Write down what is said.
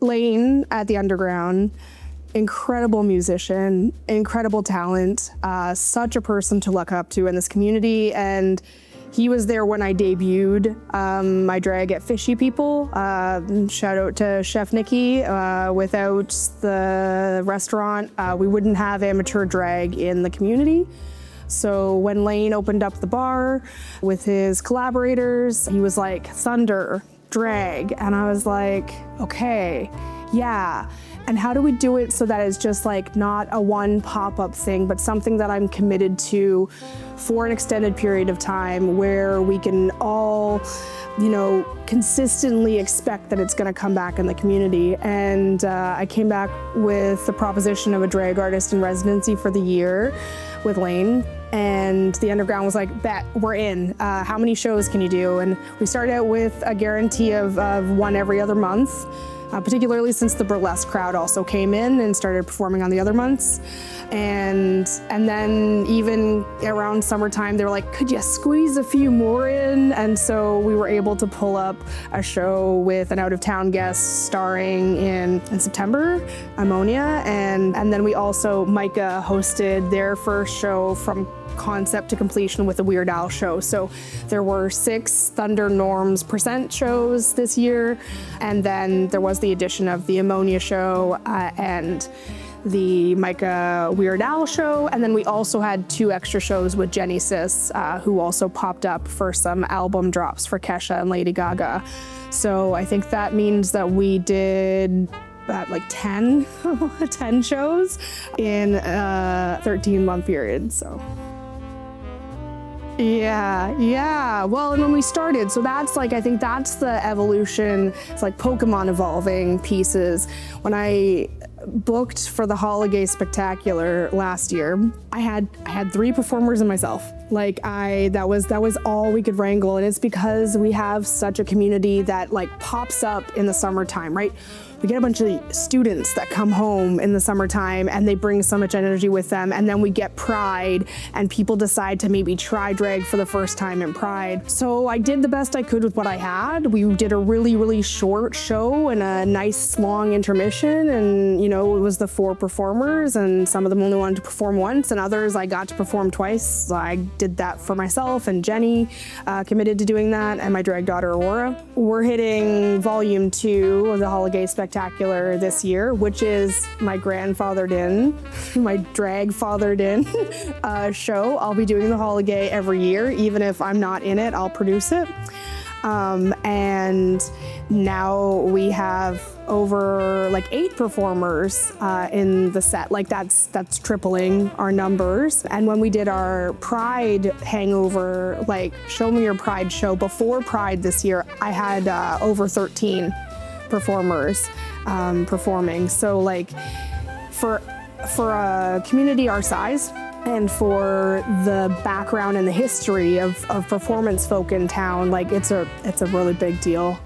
Lane at the Underground, incredible musician, incredible talent, such a person to look up to in this community. And he was there when I debuted my drag at Fishy People. Shout out to Chef Nikki. Without the restaurant, we wouldn't have amateur drag in the community. So when Lane opened up the bar with his collaborators, he was like, Thunder, drag. And I was like, okay, yeah. And how do we do it so that it's just like not a one pop-up thing, but something that I'm committed to for an extended period of time where we can all, consistently expect that it's gonna come back in the community. And I came back with the proposition of a drag artist in residency for the year with Lane. And the Underground was like, bet, we're in. How many shows can you do? And we started out with a guarantee of one every other month. Particularly since the burlesque crowd also came in and started performing on the other months. And then even around summertime, they were like, could you squeeze a few more in? And so we were able to pull up a show with an out-of-town guest starring in September, Ammonia. And then we also, Micah hosted their first show from concept to completion with a Weird Al show. So there were 6 Thunder Normz Present shows this year, and then there was the addition of the Ammonia show and the Micah Weird Al show, and then we also had 2 extra shows with Jenny Sis, who also popped up for some album drops for Kesha and Lady Gaga. So I think that means that we did like 10 shows in a 13-month period, so. Yeah. Well, and when we started, so that's like, I think that's the evolution. It's like Pokemon evolving pieces. When I booked for the Holiday Spectacular last year, I had 3 performers and myself. Like that was all we could wrangle. And it's because we have such a community that like pops up in the summertime, right? We get a bunch of students that come home in the summertime and they bring so much energy with them. And then we get Pride and people decide to maybe try drag for the first time in Pride. So I did the best I could with what I had. We did a really, really short show and a nice long intermission. And it was the 4 performers, and some of them only wanted to perform once and others I got to perform twice. So I did that for myself, and Jenny committed to doing that, and my drag daughter Aurora. We're hitting volume 2 of the Holiday Spectacular this year, which is my grandfathered in, my drag fathered in show. I'll be doing the Holiday every year. Even if I'm not in it, I'll produce it. And now we have over like 8 performers in the set. Like that's tripling our numbers. And when we did our Pride hangover, like Show Me Your Pride show before Pride this year, I had over 13 performers performing. So like for a community our size, and for the background and the history of performance folk in town, like it's a really big deal.